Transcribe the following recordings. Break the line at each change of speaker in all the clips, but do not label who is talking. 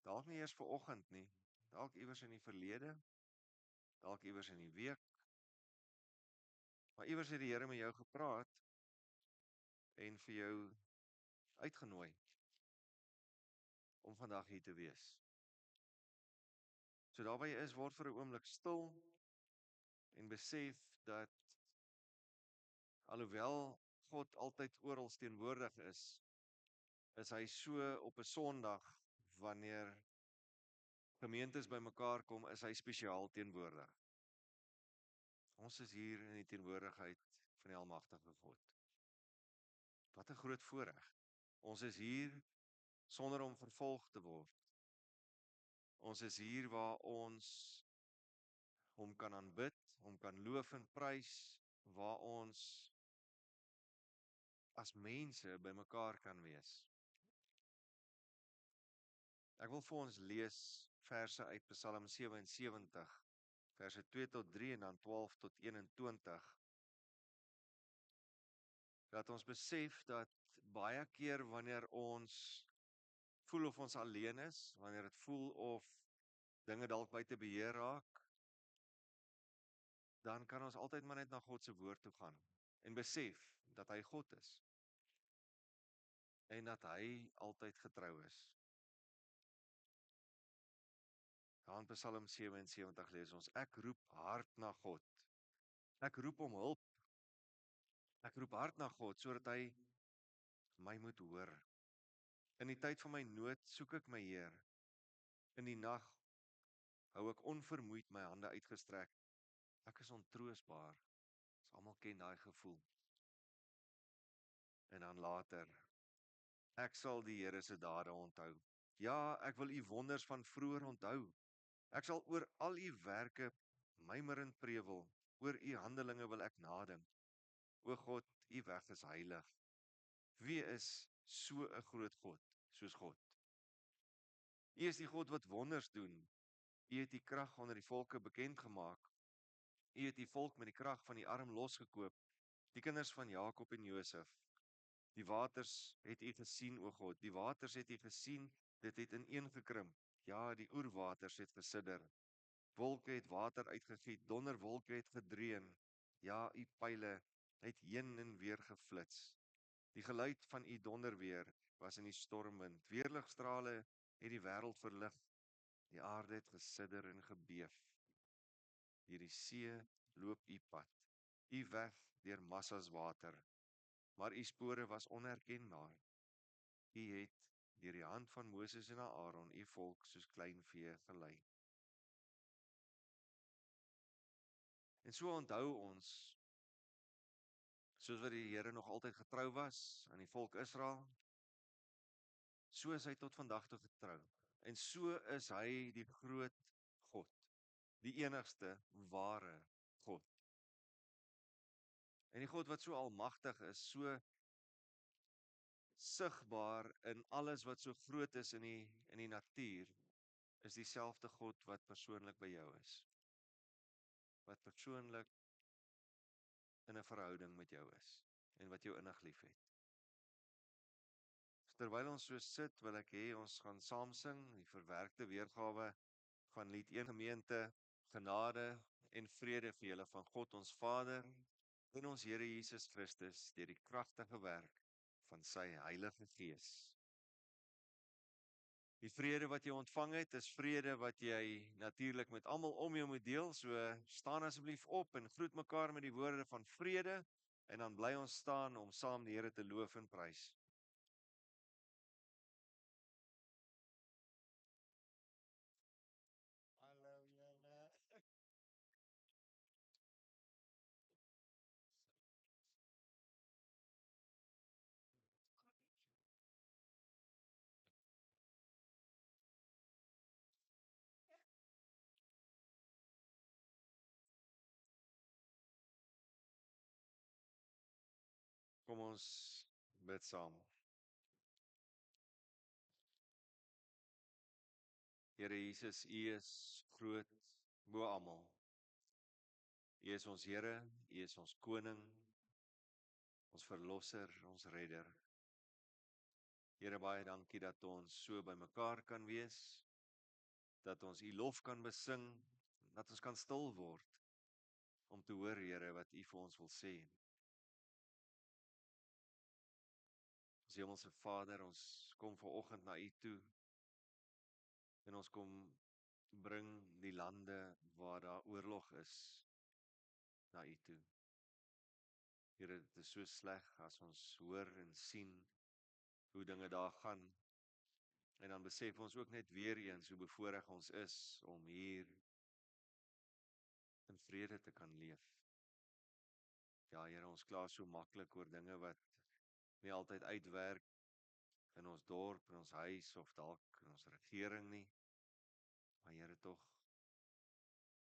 dalk nie eers vanoggend nie, dalk iewers in die verlede, dalk iewers in die week, maar iewers het die Here met jou gepraat en vir jou uitgenooi om vandag hier te wees. So daar waar jy is, word vir 'n oomblik stil en besef dat alhoewel God altyd oral teenwoordig is hy so op 'n Sondag wanneer gemeentes bymekaar kom, is hy spesiaal teenwoordig. Ons is hier in die teenwoordigheid van die Almagtige God. Wat 'n groot voorreg. Ons is hier sonder om vervolg te word. Ons is hier waar ons hom kan aanbid, hom kan loof en prys, waar ons as mense bymekaar kan wees. Ek wil vir ons lees verse uit Psalm 77, verse 2 tot 3 en dan 12 tot 21. Dat ons besef dat baie keer wanneer ons voel of ons alleen is, wanneer dit voel of dinge dalk buite beheer raak, dan kan ons altyd maar net na God se woord toe gaan en besef dat hy God is en dat hy altyd getrou is. Daar in Psalm 77 lees ons: Ek roep hard na God. Ek roep om hulp. Ek roep hard na God sodat hy my moet hoor. In die tyd van my nood soek ek my Heer. In die nag hou ek onvermoeid my hande uitgestrek. Ek is ontroostbaar. Ons almal ken daai gevoel. En dan later: Ek sal die Here se dade onthou. Ja, ek wil u wonders van vroeër onthou. Ek sal oor al u werke mymerend prewel. Oor u handelinge wil ek nadink. O God, u weg is heilig. Wie is so 'n groot God soos God? U is die God wat wonders doen. U het die krag onder die volke bekend gemaak. U het die volk met die krag van die arm losgekoop, die kinders van Jakob en Josef. Die waters het u gesien, o God, die waters het u gesien, dit het ineengekrimp. Ja, die oerwaters het gesidder. Wolke het water uitgegiet, donderwolke het gedreun. Ja, u pile het heen en weer geflits. Die geluid van u donderweer was in die stormwind. Weerligstrale het die wêreld verlig. Die aarde het gesidder en gebeef. Deur die see loop u pad. U weg deur massas water. Maar u spore was onherkenbaar. U het deur die hand van Moses en Aaron u volk soos klein vee gelei. En so onthou ons, soos wat die Here nog altyd getrou was aan die volk Israel, so is hy tot vandag toe getrou. En so is hy die groot God, die enigste ware God. En die God wat so almagtig is, so sigbaar in alles wat so groot is in die natuur, is dieselfde God wat persoonlik by jou is. Wat persoonlik in 'n verhouding met jou is en wat jou innig liefhet. Terwyl ons so sit, wil ek hê ons gaan saam sing die verwerkte weergawe van lied 1 gemeente, genade en vrede vir julle van God ons Vader en ons Here Jesus Christus deur die kragtige werk van sy Heilige Gees. Die vrede wat jy ontvang het, is vrede wat jy natuurlik met almal om jou moet deel. So staan asseblief op en groet mekaar met die woorde van vrede en dan bly ons staan om saam die Here te loof en prys. Hallo julle. Kom ons bid saam. Here Jesus, U is groot bo almal. U is ons Here, U is ons koning, ons verlosser, ons redder. Here, baie dankie dat ons so bymekaar kan wees. dat ons U lof kan besing, dat ons kan stil word, om te hoor, Here, wat U vir ons wil sê. Ons Hemelse Vader, ons kom vanoggend na U toe, en ons kom bring die lande waar daar oorlog is, na U toe. Here, dit is so sleg as ons hoor en sien hoe dinge daar gaan, en dan besef ons ook net weer eens hoe bevoorreg ons is om hier in vrede te kan leef. Ja, Here, ons kla so maklik oor dinge wat nie altyd uitwerk in ons dorp, in ons huis of dalk in ons regering nie. Maar Here, tog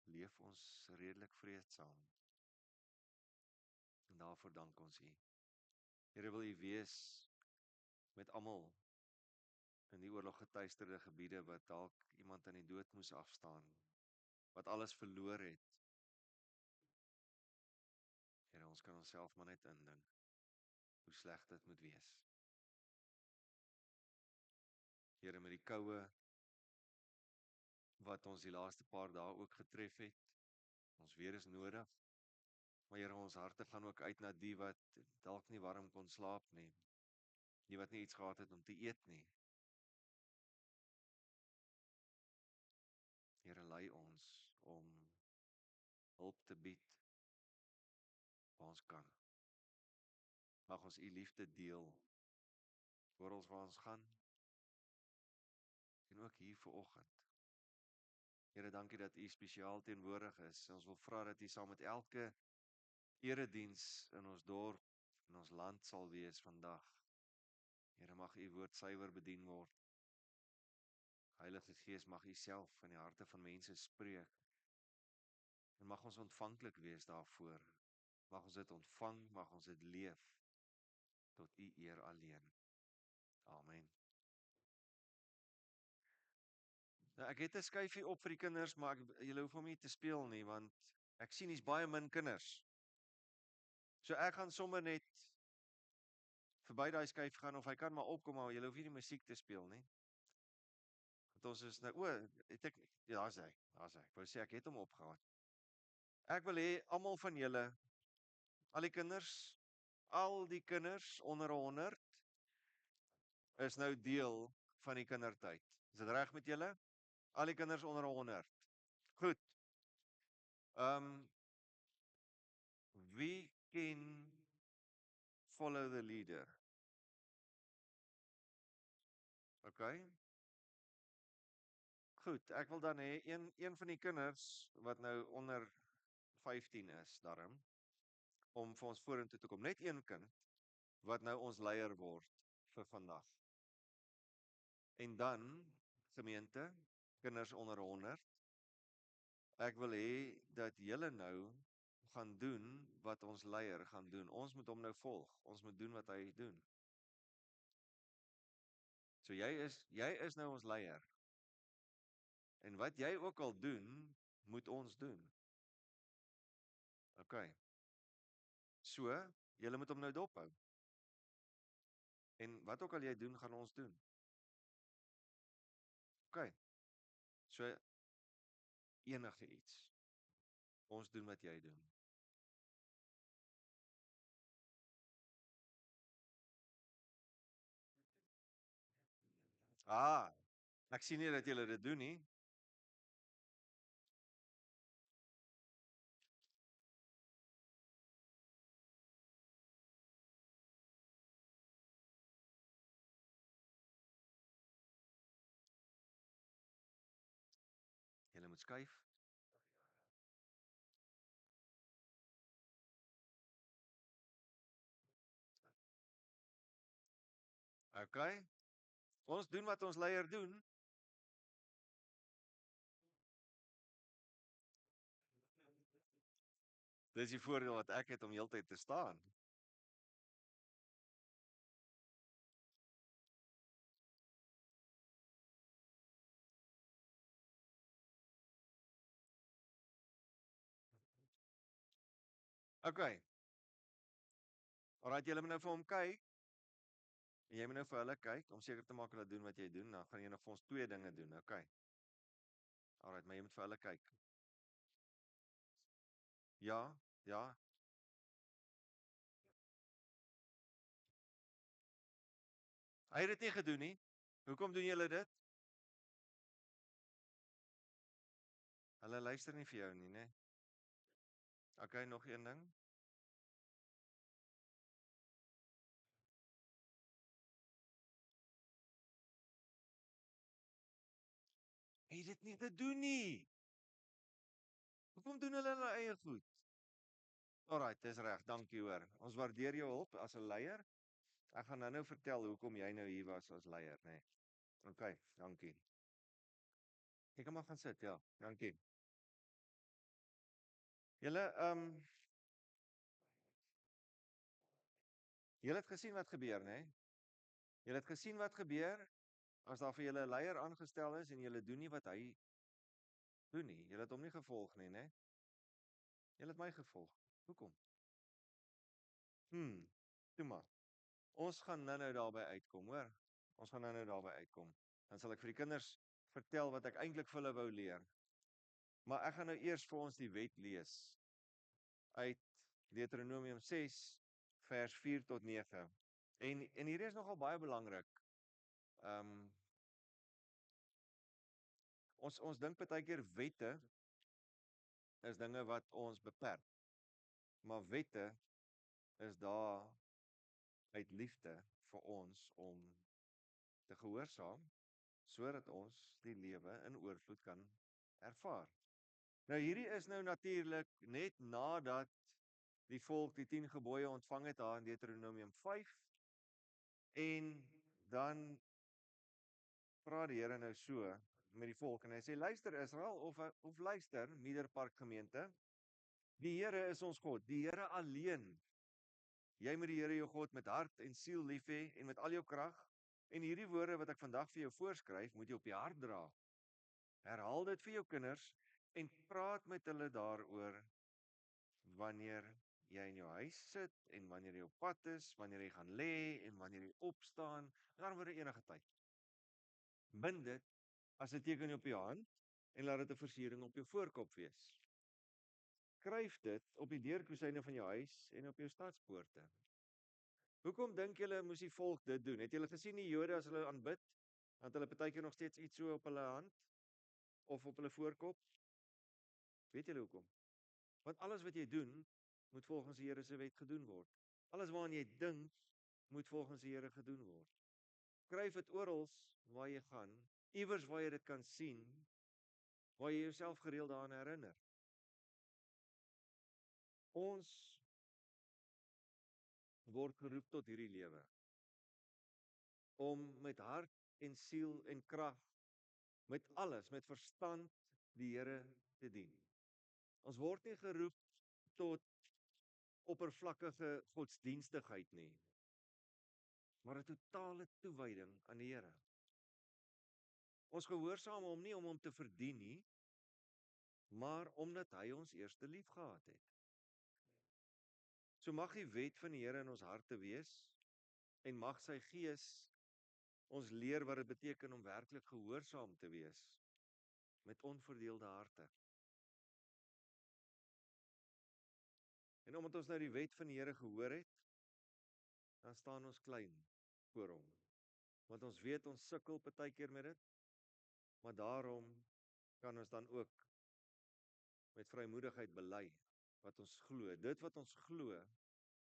leef ons redelik vreedsaam. En daarvoor dank ons U. Here, wil U wees met almal in die oorloggetuisterde gebiede wat dalk iemand aan die dood moes afstaan, wat alles verloor het. Here, ons kan onsself maar net indink hoe sleg dit moet wees. Here, met die koue wat ons die laaste paar dae ook getref het, ons weer is nodig. Maar Here, ons harte gaan ook uit na die wat dalk nie warm kon slaap nie, die wat nie iets gehad het om te eet nie. Here, lei ons om hulp te bied waar ons kan. Mag ons U liefde deel oral waar ons gaan, en ook hier vanoggend. Here, dankie dat U spesiaal teenwoordig is. Ons wil vra dat U saam met elke erediens in ons dorp, in ons land sal wees vandag. Here, mag U woord suiwer bedien word. Heilige Gees, mag U self in die harte van mense spreek. En mag ons ontvanklik wees daarvoor. Mag ons dit ontvang, mag ons dit leef, tot U eer alleen. Amen. Nou, ek het 'n skyfie op vir die kinders, maar julle hoef hom nie te speel nie, want ek sien hier's baie min kinders. So ek gaan sommer net verby daai skyf gaan, of hy kan maar opkom, maar julle hoef nie die musiek te speel nie. Want ons is nou, het ek, ja, daar's hy. Ek wou sê ek het hom opgehaal. Ek wil hê almal van julle, al die kinders onder 100 is nou deel van die kindertyd. Is dit reg met julle? Al die kinders onder 100. Goed. Wie ken Follow the Leader? Okay. Goed, ek wil dan hê een van die kinders wat nou onder 15 is, daarom, om vir ons vorentoe te kom. Net een kind wat nou ons leier word vir vandag. En dan, gemeente, kinders onder 100, ek wil hê dat julle nou gaan doen wat ons leier gaan doen. Ons moet hom nou volg. Ons moet doen wat hy doen. So jy is nou ons leier. En wat jy ook al doen, moet ons doen. Okay. So, julle moet hom nou dophou. En wat ook al jy doen, gaan ons doen. Okay. So, enige iets. Ons doen wat jy doen. Ek sien nie dat julle dit doen nie. Julle moet skuif. Okay. Ons doen wat ons leier doen. Dis die voordeel wat ek het om heeltyd te staan. Okay. Alraai, julle moet nou vir hom kyk. En jy moet nou vir hulle kyk om seker te maak hulle doen wat jy doen. Dan gaan jy nog vir ons 2 dinge doen, okay? Alright, maar jy moet vir hulle kyk. Ja, ja. Hy het dit nie gedoen nie. Hoekom doen julle dit? Hulle luister nie vir jou nie, né? Okay, nog een ding. Hy het dit nie gedoen nie. Hoekom doen hulle hulle eie goed? Alright, dis reg. Dankie hoor. Ons waardeer jou hulp as 'n leier. Ek gaan nou vertel hoekom jy nou hier was as leier, né? Okay, dankie. Jy kan maar gaan sit, ja. Dankie. Julle julle het gesien wat gebeur, né? Julle het gesien wat gebeur as daar vir julle 'n leier aangestel is en julle doen nie wat hy doen nie. Julle het hom nie gevolg nie, né? Julle het my gevolg. Hoekom? Toe maar. Ons gaan nou daarby uitkom, hoor. Ons gaan nou daarby uitkom. Dan sal ek vir die kinders vertel wat ek eintlik vir hulle wou leer. Maar ek gaan nou eers vir ons die wet lees uit Deuteronomium 6 vers 4 tot 9. En hierdie is nogal baie belangrik. Ons dink baie keer wette is dinge wat ons beperk. Maar wette is daar uit liefde vir ons om te gehoorsaam sodat ons die lewe in oorvloed kan ervaar. Nou hierdie is nou natuurlik net nadat die volk die 10 gebooie ontvang het daar in Deuteronomium 5 en dan praat die Here nou so met die volk en hy sê luister Israel of luister Meerderpark gemeente, die Here is ons God, die Here alleen. Jy moet die Here jou God met hart en siel lief hê en met al jou krag. En hierdie woorde wat ek vandag vir jou voorskryf, moet jy op die hart dra. Herhaal dit vir jou kinders en praat met hulle daaroor wanneer jy in jou huis sit en wanneer jy op pad is, wanneer jy gaan lê en wanneer jy opstaan, dan word enige tyd. Bind dit as 'n teken op jou hand en laat dit 'n versiering op jou voorkop wees. Skryf dit op die deurkosyne van jou huis en op jou stadspoorte. Hoekom dink julle moes die volk dit doen? Het julle gesien die Jode as hulle aanbid, dat hulle partykeer nog steeds iets so op hulle hand of op hulle voorkop? Weet julle hoekom? Want alles wat jy doen, moet volgens die Here se wet gedoen word. Alles waaraan jy dink, moet volgens die Here gedoen word. Skryf dit oral waar jy gaan, iewers waar jy dit kan sien, waar jy jouself gereeld daaraan herinner. Ons word geroep tot hierdie lewe om met hart en siel en krag, met alles, met verstand die Here te dien. Ons word nie geroep tot oppervlakkige godsdienstigheid nie, maar 'n totale toewyding aan die Here. Ons gehoorsaam hom nie om hom te verdien nie, maar omdat hy ons eerste lief gehad het. So mag die wet van die Here in ons harte wees en mag sy Gees ons leer wat dit beteken om werklik gehoorsaam te wees met onverdeelde harte. En omdat ons nou die wet van die Here gehoor het, dan staan ons klein voor hom. Want ons weet ons sukkel partykeer met dit, maar daarom kan ons dan ook met vrymoedigheid bely wat ons glo, dit wat ons glo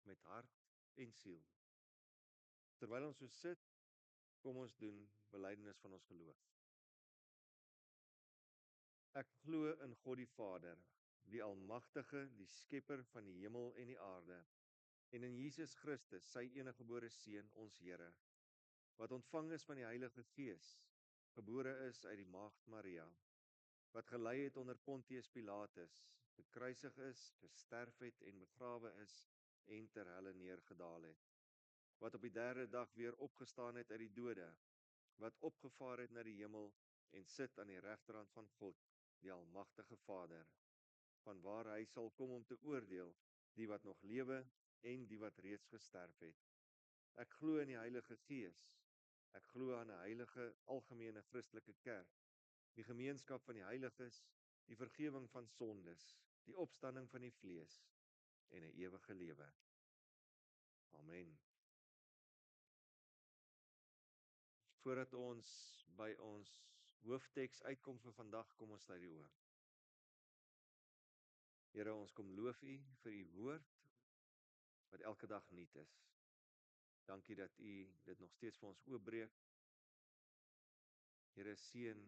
met hart en siel. Terwyl ons so sit, kom ons doen belydenis van ons geloof. Ek glo in God die Vader, die Almagtige, die Skepper van die hemel en die aarde, en in Jesus Christus, sy eniggebore Seun, ons Here, wat ontvang is van die Heilige Gees, gebore is uit die Maagd Maria, wat gelei het onder Pontius Pilatus, gekruisig is, gesterf het en begrawe is en ter helle neergedaal het, wat op die 3de dag weer opgestaan het uit die dode, wat opgevaar het na die hemel en sit aan die regterhand van God, die Almagtige Vader, vanwaar hy sal kom om te oordeel die wat nog lewe en die wat reeds gesterf het. Ek glo in die Heilige Gees. Ek glo aan 'n heilige algemene Christelike kerk, die gemeenskap van die heiliges, die vergifnis van sondes, die opstanding van die vlees en 'n ewige lewe. Amen. Voordat ons by ons hoofteks uitkom vir vandag, kom ons sluit die oë. Here, ons kom loof U vir U woord wat elke dag nuut is. Dankie dat U dit nog steeds vir ons oopbreek. Here, seën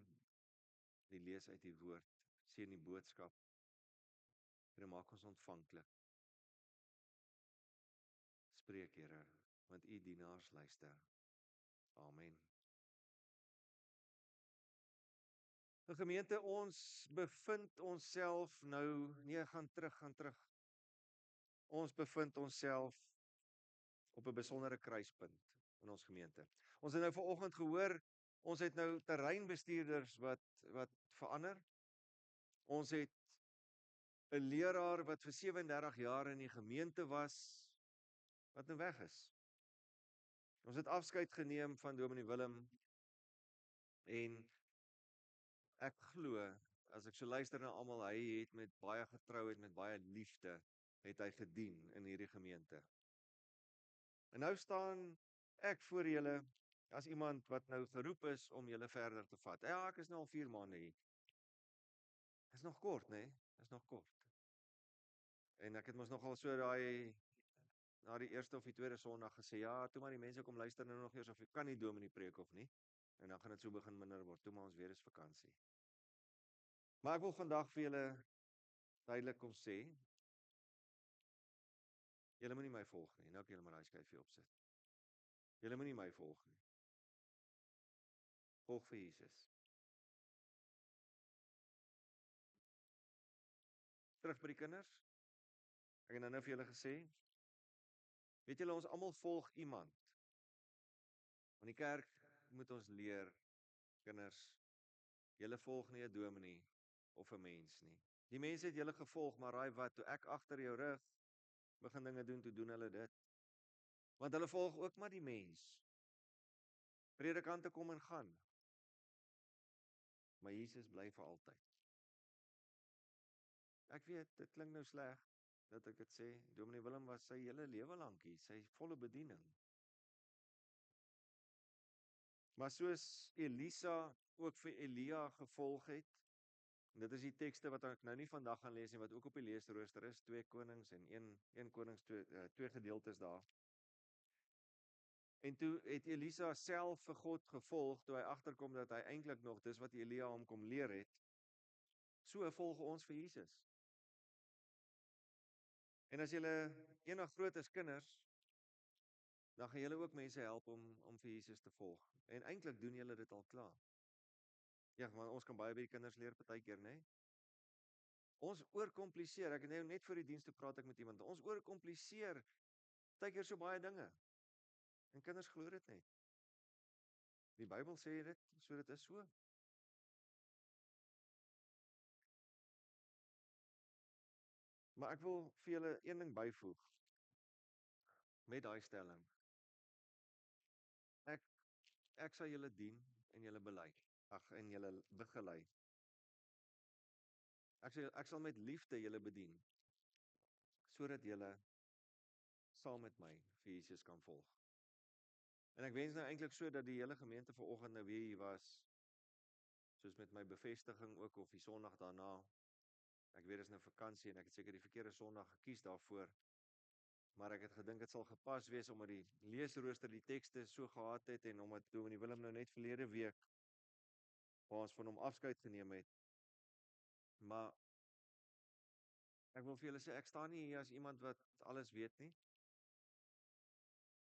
die lees uit U woord, seën die boodskap. Here, maak ons ontvanklik. Spreek, Here, want U dienaars luister. Amen. Gemeente, ons bevind onsself nou, nee, gaan terug. Ons bevind onsself op 'n besondere kruispunt in ons gemeente. Ons het nou vanoggend gehoor, ons het nou terreinbestuurders wat verander. Ons het 'n leraar wat vir 37 jaar in die gemeente was, wat nou weg is. Ons het afskeid geneem van Dominee Willem en ek glo, as ek so luister na almal, hy het met baie getrouheid, met baie liefde, het hy gedien in hierdie gemeente. En nou staan ek voor julle as iemand wat nou geroep is om julle verder te vat. Ja, ek is nou al 4 maande hier. Is nog kort, né? Is nog kort. En ek het mos nogal so daai na die eerste of die tweede Sondag gesê, ja, toe maar die mense kom luister nou nog eers of kan nie dominee preek of nie. En dan gaan dit so begin minder word. Toe maar ons weer is vakansie. Maar ek wil vandag vir julle duidelik kom sê, julle moenie my volg nie. Nou kan julle maar daai skyfie opsit. Julle moenie my volg nie. Volg vir Jesus. Terug by die kinders. Ek het nou vir julle gesê, weet julle, ons almal volg iemand. In die kerk moet ons leer, kinders, julle volg nie 'n dominee of 'n mens nie. Die mense het julle gevolg, maar raai wat, toe ek agter jou rug begin dinge doen, toe doen hulle dit. Want hulle volg ook maar die mens. Predikante kom en gaan. Maar Jesus bly vir altyd. Ek weet, dit klink nou sleg dat ek dit sê. Dominee Willem was sy hele lewe lank hier, sy volle bediening. Maar soos Elisa ook vir Elia gevolg het, en dit is die tekste wat ek nou nie vandag gaan lees nie, wat ook op die leesrooster is, 2 Konings en 1 Konings, twee gedeeltes daar. En toe het Elisa self vir God gevolg, toe hy agterkom dat hy eintlik nog, dis wat Elia hom kom leer het, so volg ons vir Jesus. En as julle enig groot is kinders, dan gaan julle ook mense help om vir Jesus te volg. En eintlik doen julle dit al klaar. Ja, maar ons kan baie by die kinders leer partykeer, né? Ons oorkompliseer, ek het nou net voor die diens toe praat ek met iemand, ons oorkompliseer partykeer so baie dinge. En kinders glo dit net. Die Bybel sê dit, so dit is so. Maar ek wil vir julle een ding byvoeg met daai stelling. Ek sal julle dien en julle belei. En julle begelei. Ek sal met liefde julle bedien sodat julle saam met my vir Jesus kan volg. En ek wens nou eintlik so dat die hele gemeente vanoggend nou weer hier was, soos met my bevestiging ook, of die Sondag daarna. Ek weet dis nou vakansie en ek het seker die verkeerde Sondag gekies daarvoor. Maar ek het gedink dit sal gepas wees omdat die leesrooster die tekste so gehad het en omdat Dominee Willem nou net verlede week waar ons van hom afskeid geneem het. Maar ek wil vir julle sê, ek staan nie hier as iemand wat alles weet nie,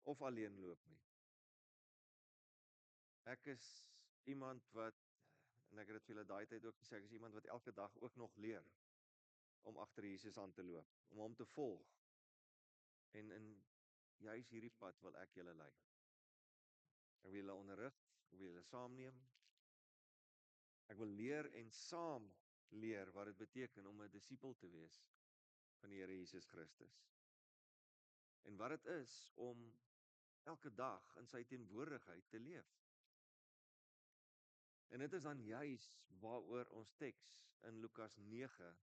of alleen loop nie. Ek is iemand wat, en ek het dit vir julle daai tyd ook gesê, ek is iemand wat elke dag ook nog leer om agter Jesus aan te loop, om hom te volg. En in juis hierdie pad wil ek julle lei. Ek wil julle onderrig, ek wil julle saamneem. Ek wil leer en saam leer wat dit beteken om 'n disipel te wees van die Here Jesus Christus. En wat dit is om elke dag in sy teenwoordigheid te leef. En dit is dan juis waaroor ons teks in Lukas 9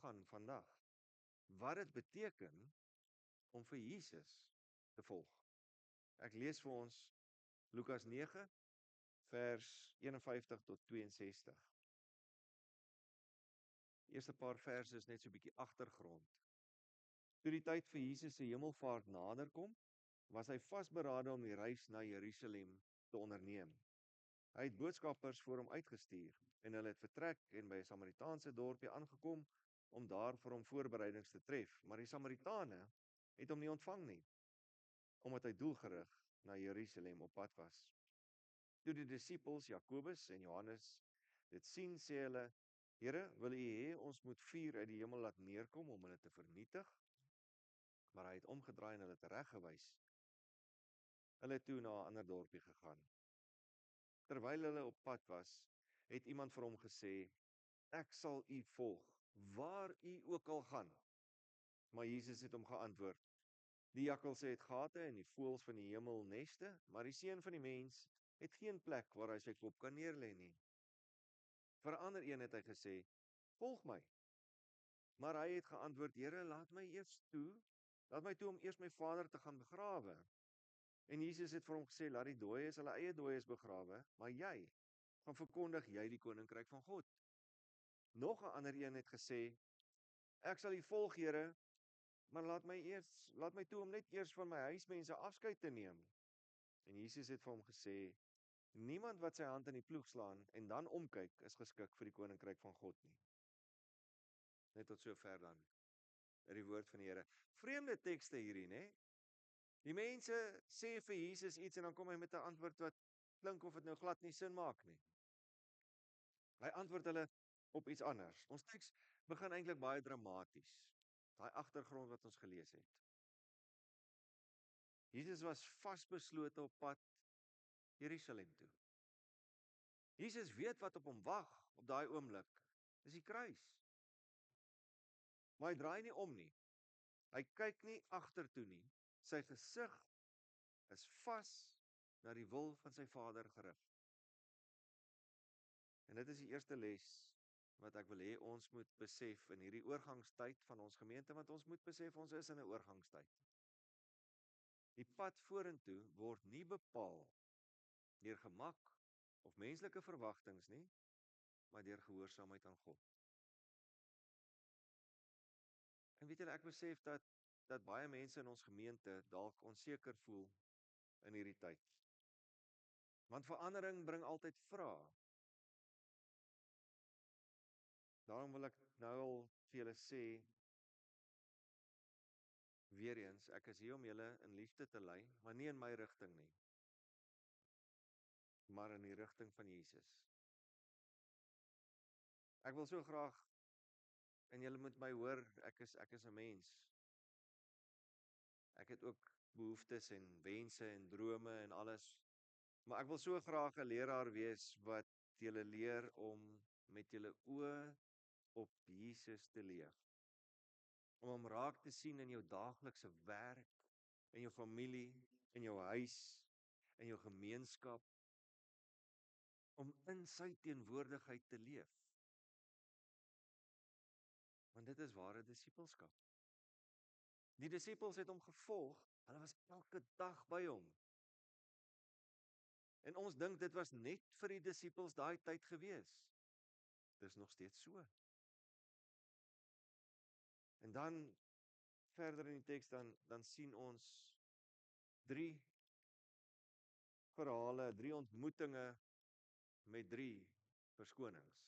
gaan vandag. Wat dit beteken om vir Jesus te volg. Ek lees vir ons Lukas 9 vers 51 tot 62. Eerste paar verse is net so 'n bietjie agtergrond. Toe die tyd vir Jesus se hemelvaart nader kom, was hy vasberade om die reis na Jerusalem te onderneem. Hy het boodskappers voor hom uitgestuur en hulle het vertrek en by 'n Samaritaanse dorpie aangekom om daar vir hom voorbereidings te tref, maar die Samaritane het hom nie ontvang nie, omdat hy doelgerig na Jerusalem op pad was. Toe die disippels Jakobus en Johannes dit sien, sê hulle: Here, wil U hê ons moet vuur uit die hemel laat neerkom om hulle te vernietig? Maar hy het omgedraai en hulle tereggewys. Hulle het toe na 'n ander dorpie gegaan. Terwyl hulle op pad was, het iemand vir hom gesê: Ek sal U volg, waar U ook al gaan. Maar Jesus het hom geantwoord: Die jakkalse het gate en die voëls van die hemel neste, maar die seun van die mens het geen plek waar hy sy kop kan neerlê nie. Vir 'n ander een het hy gesê: Volg my. Maar hy het geantwoord: Here, laat my toe om eers my vader te gaan begrawe. En Jesus het vir hom gesê: Laat die dooies hulle eie dooies begrawe, maar jy gaan verkondig jy die koninkryk van God. Nog 'n ander een het gesê: Ek sal U volg, Here, maar laat my toe om net eers van my huismense afskeid te neem. En Jesus het vir hom gesê: Niemand wat sy hand in die ploeg slaan en dan omkyk, is geskik vir die koninkryk van God nie. Net tot sover dan. In die woord van die Here. Vreemde tekste hierdie, né? Die mense sê vir Jesus iets en dan kom hy met 'n antwoord wat klink of dit nou glad nie sin maak nie. Hy antwoord hulle op iets anders. Ons teks begin eintlik baie dramaties. Daai agtergrond wat ons gelees het. Jesus was vasbeslote op pad Jerusalem toe. Jesus weet wat op hom wag op daai oomblik. Dis die kruis. Maar hy draai nie om nie. Hy kyk nie agtertoe nie. Sy gesig is vas na die wil van sy Vader gerig. En dit is die eerste les wat ek wil hê ons moet besef in hierdie oorgangstyd van ons gemeente, want ons moet besef ons is in 'n oorgangstyd. Die pad vorentoe word nie bepaal deur gemak of menslike verwagtinge nie, maar deur gehoorsaamheid aan God. En weet julle, ek besef dat baie mense in ons gemeente dalk onseker voel in hierdie tyd. Want verandering bring altyd vrae. Daarom wil ek nou al vir julle sê, weer eens, ek is hier om julle in liefde te lei, maar nie in my rigting nie, maar in die rigting van Jesus. Ek wil so graag, en julle moet my hoor, ek is 'n mens. Ek het ook behoeftes en wense en drome en alles. Maar ek wil so graag 'n leraar wees wat julle leer om met julle oë op Jesus te leef. Om hom raak te sien in jou daaglikse werk, in jou familie, in jou huis, in jou gemeenskap, om in sy teenwoordigheid te leef. Want dit is ware disippelskap. Die disippels het hom gevolg, hulle was elke dag by hom. En ons dink dit was net vir die disippels daai tyd gewees. Dis nog steeds so. En dan verder in die teks dan sien ons 3 verhale, 3 ontmoetinge met 3 verskonings.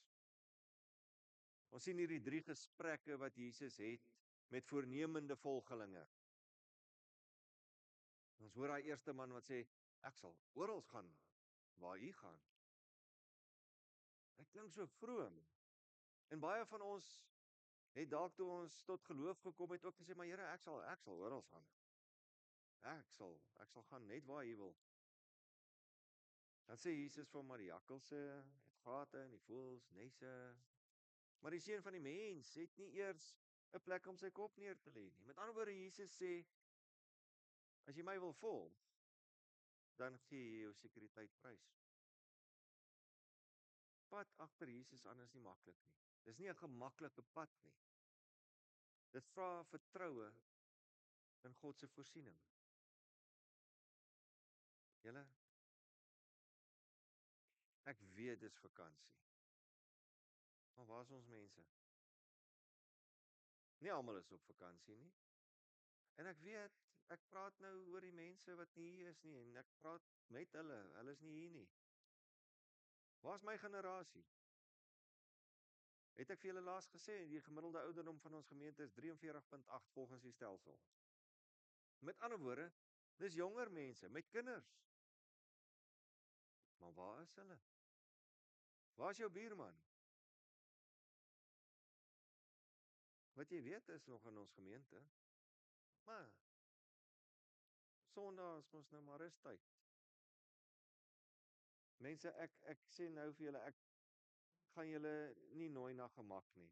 Ons sien hierdie 3 gesprekke wat Jesus het met voornemende volgelinge. Ons hoor daai eerste man wat sê, ek sal oral gaan waar U gaan. Dit klink so vroom. En baie van ons het dalk toe ons tot geloof gekom het ook gesê, maar Here, ek sal oral gaan. Ek sal gaan net waar U wil. Dan sê Jesus vir hom, maar die jakkalse het gate en die voëls nesse, maar die seun van die mens het nie eers 'n plek om sy kop neer te lê nie. Met ander woorde, Jesus sê, as jy my wil volg, dan gee jy jou sekuriteit prys. pad agter Jesus aan is nie maklik nie. Dis nie 'n gemaklike pad nie. Dit vra vertroue in God se voorsiening. Julle, ek weet dis vakansie. Maar waar is ons mense? Nie almal is op vakansie nie. En ek weet, ek praat nou oor die mense wat nie hier is nie en ek praat met hulle. Hulle is nie hier nie. Waar is my generasie? Het ek vir julle laas gesê, die gemiddelde ouderdom van ons gemeente is 43.8 volgens die stelsel. Met ander woorde, dis jonger mense met kinders. Maar waar is hulle? Waar is jou buurman? Wat jy weet is nog in ons gemeente. Maar Sondag is mos nou maar rustyd. Mense, ek sê nou vir julle, ek gaan julle nie nooi na gemak nie.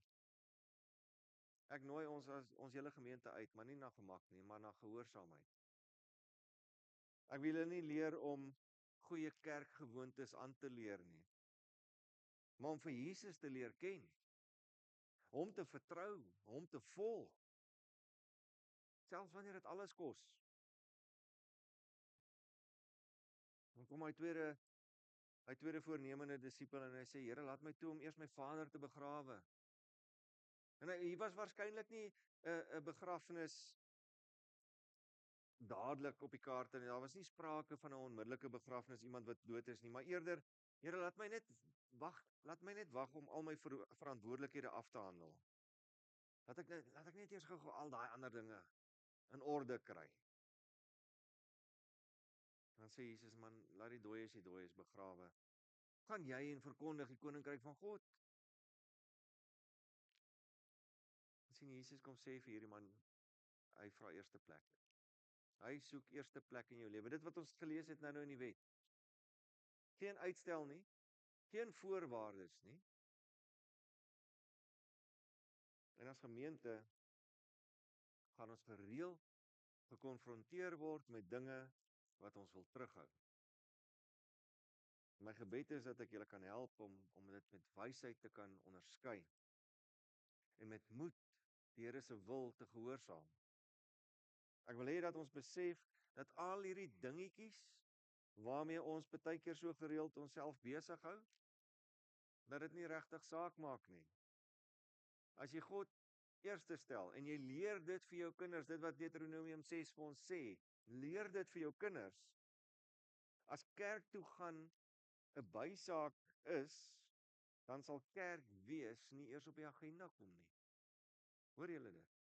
Ek nooi ons hele gemeente uit, maar nie na gemak nie, maar na gehoorsaamheid. Ek wil julle nie leer om goeie kerkgewoontes aan te leer nie, maar om vir Jesus te leer ken, hom te vertrou, hom te volg, selfs wanneer dit alles kos. Dan kom hy tweede voornemende disipel en hy sê, Here, laat my toe om eers my vader te begrawe. En hier was waarskynlik nie 'n begrafnis dadelik op die kaarte nie. Daar was nie sprake van 'n onmiddellike begrafnis, iemand wat dood is nie, maar eerder, Here, laat my net wag om al my verantwoordelikhede af te handel. Laat ek net eers gou al daai ander dinge in orde kry. Dan sê Jesus, man, laat die dooies begrawe. Gaan jy en verkondig die koninkryk van God. Dan sien Jesus kom sê vir hierdie man, hy vra eerste plek. Hy soek eerste plek in jou lewe. Dit wat ons gelees het nou in die wet. Geen uitstel nie, geen voorwaardes nie. En as gemeente gaan ons gereeld gekonfronteer word met dinge wat ons wil terughou. My gebed is dat ek julle kan help om dit met wysheid te kan onderskei en met moed die Here se wil te gehoorsaam. Ek wil hê dat ons besef dat al hierdie dingetjies waarmee ons baie keer so gereeld onsself besig hou, dat dit nie regtig saak maak nie. As jy God eerste stel en jy leer dit vir jou kinders, dit wat Deuteronomium 6 vir ons sê, leer dit vir jou kinders. As kerk toe gaan 'n bysaak is, dan sal kerk wees nie eers op die agenda kom nie. Hoor julle dit?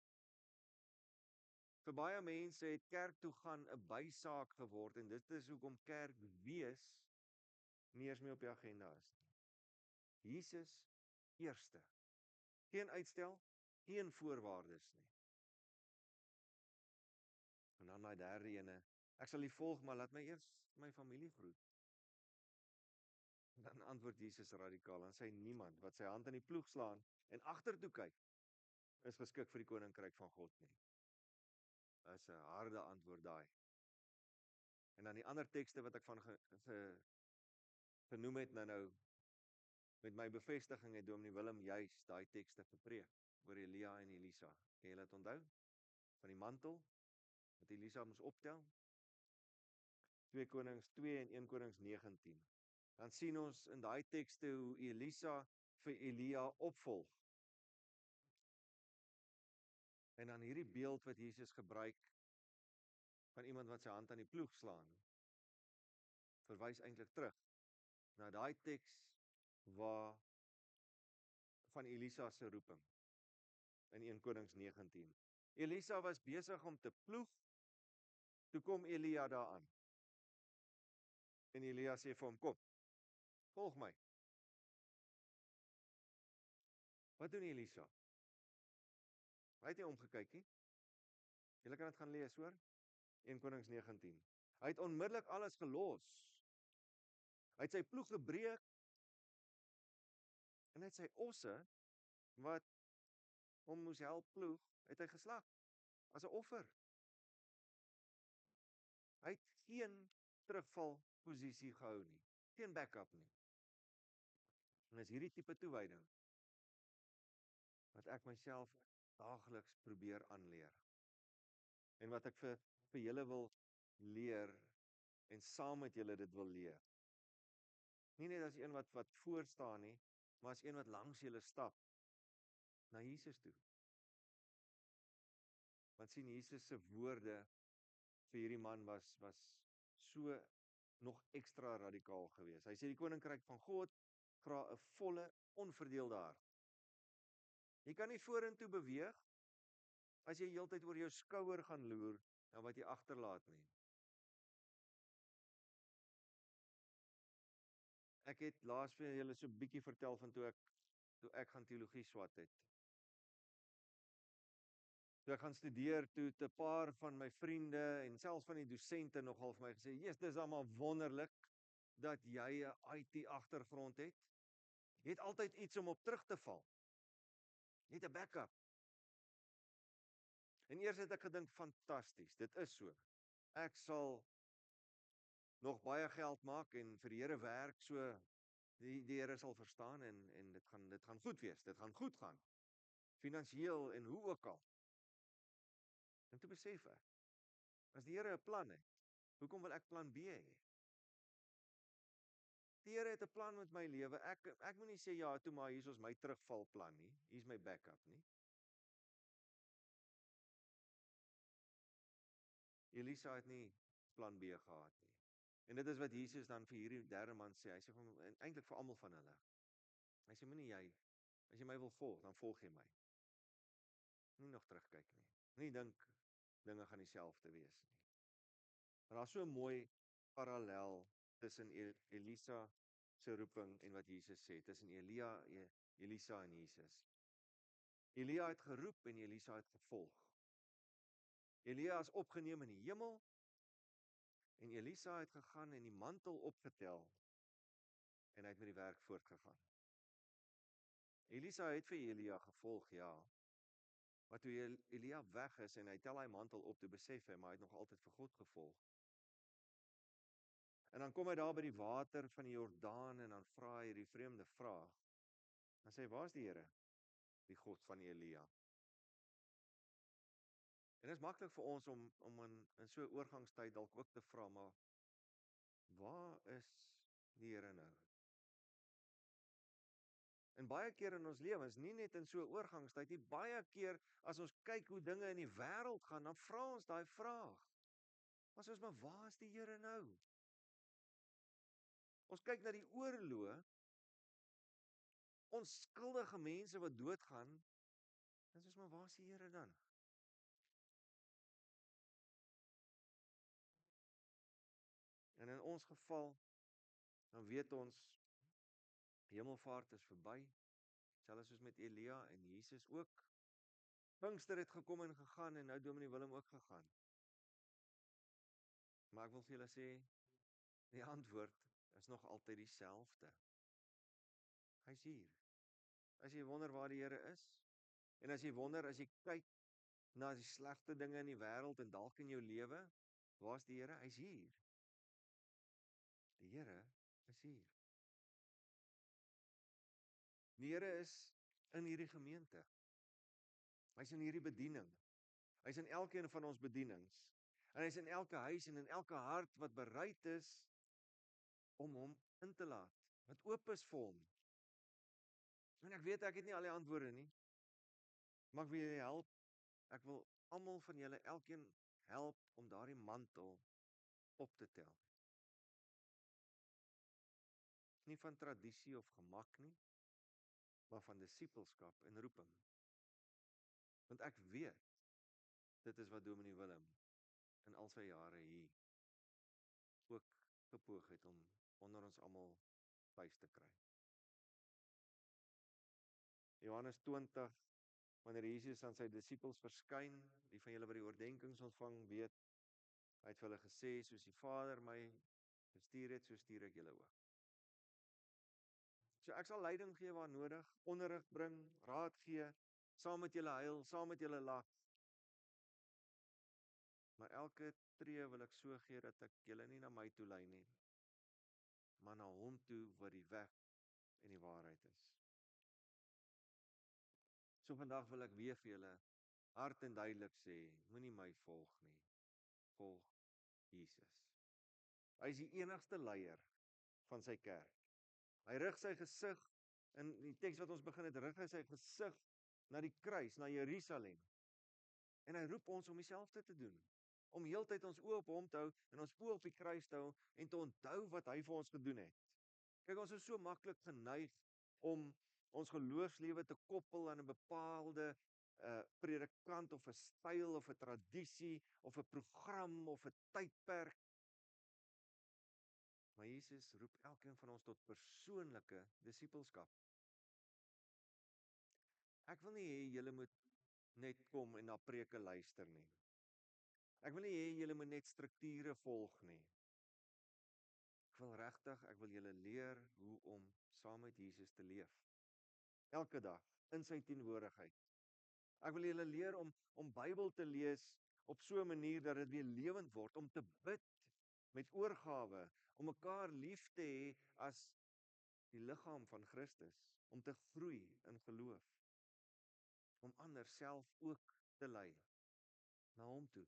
Vir baie mense het kerk toe gaan 'n bysaak geword en dit is hoekom kerk wees nie eers meer op die agenda is nie. Jesus eerste. Geen uitstel, geen voorwaardes nie. En dan daai derde ene, ek sal U volg, maar laat my eers my familie groet. Dan antwoord Jesus radikaal en sê niemand wat sy hand in die ploeg slaan en agtertoe kyk, is geskik vir die koninkryk van God nie. Dit is 'n harde antwoord daai. En dan die ander tekste wat ek van genoem het nou met my bevestiging het Dominee Willem juis daai tekste gepreek oor Elia en Elisa. Kan julle dit onthou? Van die mantel wat Elisa moes optel. 2 Konings 2 en 1 Konings 19. Dan sien ons in daai tekste hoe Elisa vir Elia opvolg. En dan hierdie beeld wat Jesus gebruik van iemand wat sy hand aan die ploeg slaan, verwys eintlik terug na daai teks waar van Elisa se roeping in 1 Konings 19. Elisa was besig om te ploeg, toe kom Elia daaraan. En Elia sê vir hom, kom, volg my. Wat doen Elisa? Hy het nie omgekyk nie. Julle kan dit gaan lees, hoor. 1 Konings 19. Hy het onmiddellik alles gelos. Hy het sy ploeg gebreek en hy het sy osse wat hom moes help ploeg, het hy geslag as 'n offer. Hy het geen terugval posisie gehou nie. Geen backup nie. En is hierdie tipe toewyding wat ek myself daagliks probeer aanleer. En wat ek vir julle wil leer en saam met julle dit wil leer. Nie net as een wat voor staan nie, maar as een wat langs julle stap na Jesus toe. Want sien Jesus se woorde vir hierdie man was so nog ekstra radikaal geweest. Hy sê die koninkryk van God vra 'n volle, onverdeelde hart. Jy kan nie vorentoe beweeg as jy heeltyd oor jou skouer gaan loer na wat jy agterlaat nie. Ek het laas vir julle so 'n bietjie vertel van toe ek gaan teologie swat het. Toe ek gaan studeer, toe 'n paar van my vriende en selfs van die dosente nogal vir my gesê, "Jesus, dis almal wonderlik dat jy 'n IT agtergrond het. Jy het altyd iets om op terug te val. Jy het 'n backup." En eers het ek gedink, "Fantasties, dit is so. Ek sal nog baie geld maak en vir die Here werk, so die Here sal verstaan en dit gaan goed wees. Dit gaan goed gaan, finansiëel en hoe ook al." En toe besef ek, as die Here 'n plan het, hoekom wil ek plan B hê? Die Here het 'n plan met my lewe. Ek moenie sê ja, toe maar hier is my terugvalplan nie. Hier is my backup nie. Elisa het nie plan B gehad nie. En dit is wat Jesus dan vir hierdie derde man sê. Hy sê vir hom en eintlik vir almal van hulle. Hy sê moenie jy as jy my wil volg, dan volg jy my. Nie nog terugkyk nie. Nie dink dinge gaan dieselfde wees nie. Maar daar's so 'n mooi parallel tussen Elisa se roeping en wat Jesus sê, tussen Elisa en Jesus. Elia het geroep en Elisa het gevolg. Elia is opgeneem in die hemel en Elisa het gegaan en die mantel opgetel en hy het met die werk voortgegaan. Elisa het vir Elia gevolg, ja. Maar toe Elia weg is en hy tel hy mantel op, toe besef hy, maar hy het nog altyd vir God gevolg. En dan kom hy daar by die water van die Jordaan en dan vra hy die vreemde vraag. Dan sê hy, waar is die Here? Die God van Elia. En dit is maklik vir ons om in so 'n oorgangstyd dalk ook te vra, maar waar is die Here nou? En baie keer in ons lewens, nie net in so 'n oorgangstyd nie, baie keer as ons kyk hoe dinge in die wêreld gaan, dan vra ons daai vraag. Maar soos, maar waar is die Here nou? Ons kyk na die oorloë, onskuldige mense wat doodgaan, en soos, maar waar is die Here dan? En in ons geval, dan weet ons, hemelvaart is verby, selfs soos met Elia en Jesus ook. Pinkster het gekom en gegaan en nou Dominee Willem ook gegaan. Maar ek wil vir julle sê, die antwoord is nog altyd dieselfde. Hy's hier. As jy wonder waar die Here is, en as jy wonder, as jy kyk na die slegte dinge in die wêreld en dalk in jou lewe, waar's die Here? Hy's hier. Die Here is hier. Die Here is in hierdie gemeente. Hy's in hierdie bediening. Hy's in elkeen van ons bedienings. En hy's in elke huis en in elke hart wat bereid is om hom in te laat, wat oop is vir hom. En ek weet ek het nie al die antwoorde nie, maar ek wil julle help. Ek wil almal van julle, elkeen help om daardie mantel op te tel. Nie van tradisie of gemak nie, maar van disippelskap en roeping. Want ek weet, dit is wat Dominee Willem in al sy jare hier ook gepoog het om onder ons almal tuis te kry. Johannes 20, wanneer Jesus aan sy disippels verskyn, die van julle wat die oordenkings ontvang weet, hy het vir hulle gesê, soos die Vader my gestuur het, so stuur ek julle ook. So ek sal leiding gee waar nodig, onderrig bring, raad gee, saam met julle huil, saam met julle lag. Maar elke tree wil ek so gee dat ek julle nie na my toe lei nie, maar na hom toe wat die weg en die waarheid is. So vandag wil ek weer vir julle hard en duidelik sê, moenie my volg nie. Volg Jesus. Hy is die enigste leier van sy kerk. Hy rig sy gesig, in die teks wat ons begin het, rig hy sy gesig na die kruis, na Jerusalem. En hy roep ons om dieselfde te doen. Om heeltyd ons oë op hom te hou en ons oë op die kruis te hou en te onthou wat hy vir ons gedoen het. Kyk, ons is so maklik geneig om ons geloofslewe te koppel aan 'n bepaalde predikant of 'n styl of 'n tradisie of 'n program of 'n tydperk. Maar Jesus roep elkeen van ons tot persoonlike disippelskap. Ek wil nie hê julle moet net kom en na preke luister nie. Ek wil nie hê julle moet net strukture volg nie. Ek wil julle leer hoe om saam met Jesus te leef. Elke dag, in sy teenwoordigheid. Ek wil julle leer om Bybel te lees op so 'n manier dat dit weer lewend word, om te bid met oorgawe, om mekaar lief te hê as die liggaam van Christus, om te groei in geloof, om ander self ook te lei na hom toe.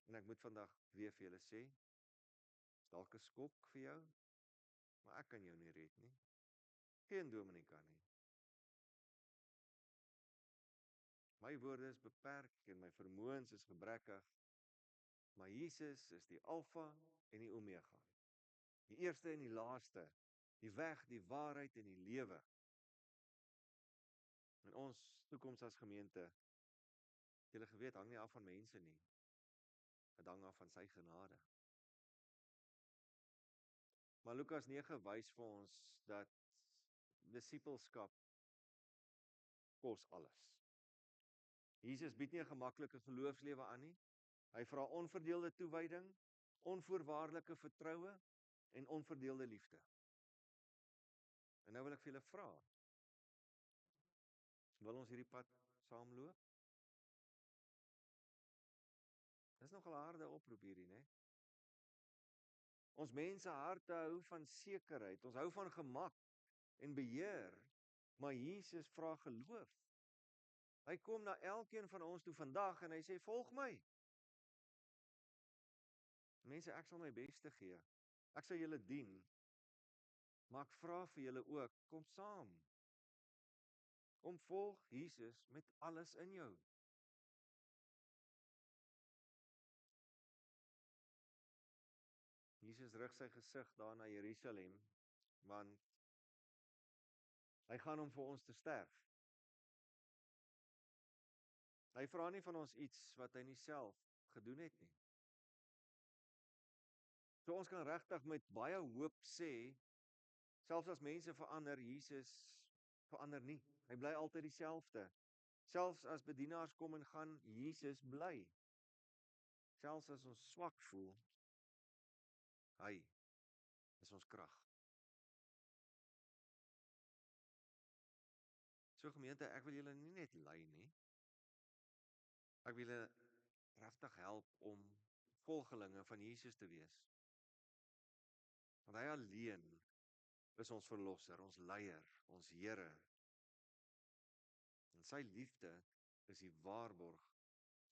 En ek moet vandag weer vir julle sê, is dalk 'n skok vir jou, maar ek kan jou nie red nie. Geen dominee kan nie. My woorde is beperk en my vermoëns is gebrekkig, maar Jesus is die Alfa en die Omega. Die eerste en die laaste, die weg, die waarheid en die lewe. En ons toekoms as gemeente, julle geweet, hang nie af van mense nie. Dit hang af van sy genade. Maar Lukas 9 wys vir ons dat disippelskap kos alles. Jesus bied nie 'n gemaklike geloofslewe aan nie. Hy vra onverdeelde toewyding, onvoorwaardelike vertroue en onverdeelde liefde. En nou wil ek vir julle vra, wil ons hierdie pad saamloop? Dis nog 'n harde oproep hierdie, né? Ons mense harte hou van sekerheid, ons hou van gemak en beheer, maar Jesus vra geloof. Hy kom na elkeen van ons toe vandag en hy sê, volg my. Mense, ek sal my beste gee. Ek sal julle dien, maar ek vra vir julle ook, kom saam. Kom volg Jesus met alles in jou. Jesus rig sy gesig daar na Jerusalem, want hy gaan om vir ons te sterf. Hy vra nie van ons iets wat hy nie self gedoen het nie. So ons kan regtig met baie hoop sê, selfs as mense verander, Jesus verander nie. Hy bly altyd dieselfde. Selfs as bedienaars kom en gaan, Jesus bly. Selfs as ons swak voel, hy is ons krag. So gemeente, ek wil julle nie net lei nie. Ek wil julle regtig help om volgelinge van Jesus te wees. Want hy alleen is ons verlosser, ons leier, ons Here. En sy liefde is die waarborg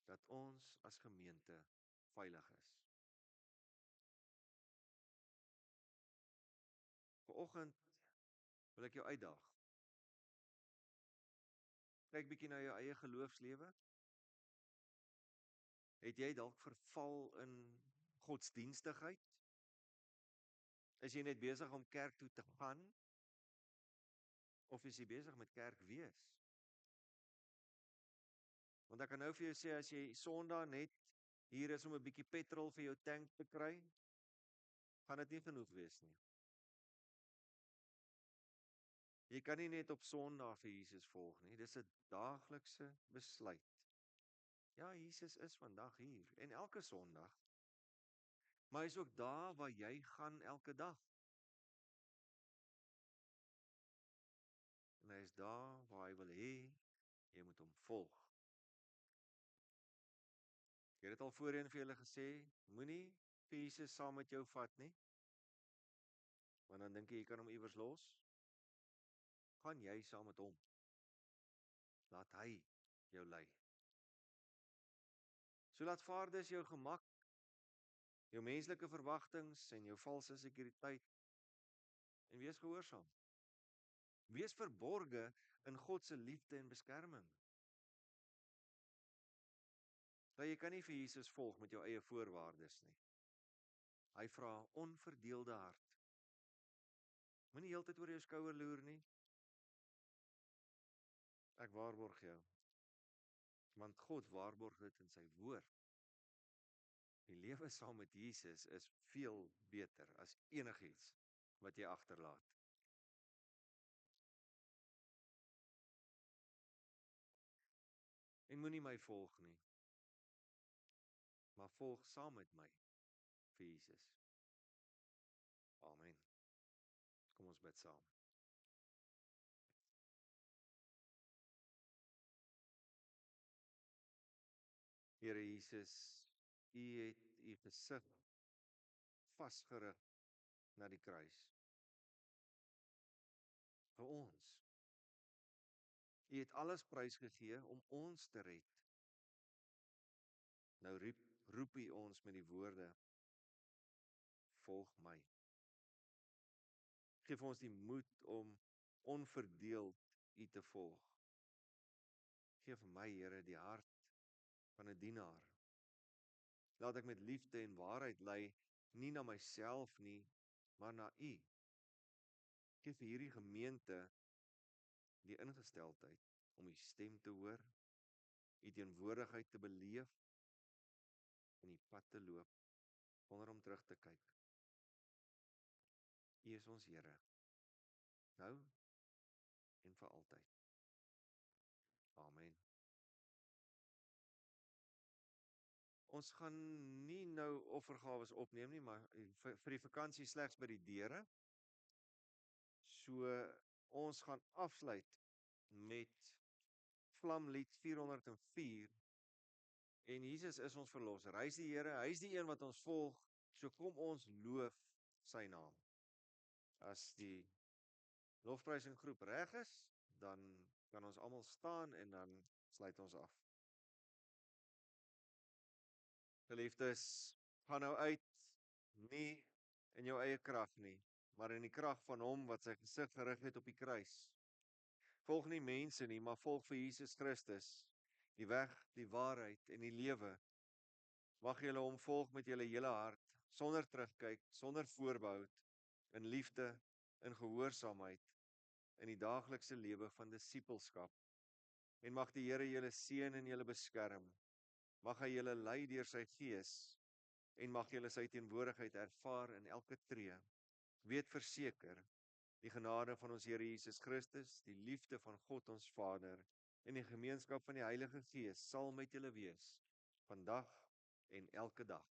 dat ons as gemeente veilig is. Vanoggend wil ek jou uitdaag. Kyk bietjie na jou eie geloofslewe. Het jy dalk verval in godsdienstigheid? Is jy net besig om kerk toe te gaan? Of is jy besig met kerk wees? Want ek kan nou vir jou sê, as jy Sondag net hier is om 'n bietjie petrol vir jou tank te kry, gaan dit nie genoeg wees nie. Jy kan nie net op Sondag vir Jesus volg nie. Dis 'n daaglikse besluit. Ja, Jesus is vandag hier en elke Sondag. Maar hy is ook daar waar jy gaan elke dag. En hy is daar waar hy wil hê jy moet hom volg. Ek het dit al voorheen vir julle gesê, moenie vir Jesus saam met jou vat nie. Want dan dink jy kan hom iewers los. Gaan jy saam met hom. Laat hy jou lei. So laat vaardes jou gemak, jou menslike verwagtinge en jou valse sekuriteit en wees gehoorsaam. Wees verborge in God se liefde en beskerming. Dat jy kan nie vir Jesus volg met jou eie voorwaardes nie. Hy vra onverdeelde hart. Moenie heeltyd oor jou skouer loer nie. Ek waarborg jou. Want God waarborg dit in sy woord. Die lewe saam met Jesus is veel beter as enigiets wat jy agterlaat. En moenie my volg nie, maar volg saam met my vir Jesus. Amen. Kom ons bid saam. Here Jesus, U het U gesig vasgerig na die kruis. Vir ons. U het alles prysgegee om ons te red. Nou roep U ons met die woorde, volg my. Geef ons die moed om onverdeeld U te volg. Geef vir my, Here, die hart van 'n dienaar. Laat ek met liefde en waarheid lei, nie na myself nie, maar na U. Geef vir hierdie gemeente die ingesteldheid om U stem te hoor, U teenwoordigheid te beleef en die pad te loop, sonder om terug te kyk. U is ons Here, nou en vir altyd. Amen. Ons gaan nie nou offergawes opneem nie, maar vir die vakansie slegs by die deure. So ons gaan afsluit met Vlamlied 404. En Jesus is ons verlosser. Hy is die Here, hy is die een wat ons volg. So kom ons loof sy naam. As die lofprysinggroep reg is, dan kan ons almal staan en dan sluit ons af. Geliefdes, gaan nou uit, nie in jou eie krag nie, maar in die krag van hom wat sy gesig gerig het op die kruis. Volg nie mense nie, maar volg vir Jesus Christus, die weg, die waarheid en die lewe. Mag julle hom volg met julle hele hart, sonder terugkyk, sonder voorbehoud, in liefde, in gehoorsaamheid, in die daaglikse lewe van disippelskap. En mag die Here julle seën en julle beskerm. Mag hy julle lei deur sy Gees en mag julle sy teenwoordigheid ervaar in elke tree. Weet verseker, die genade van ons Here Jesus Christus, die liefde van God ons Vader en die gemeenskap van die Heilige Gees sal met julle wees, vandag en elke dag.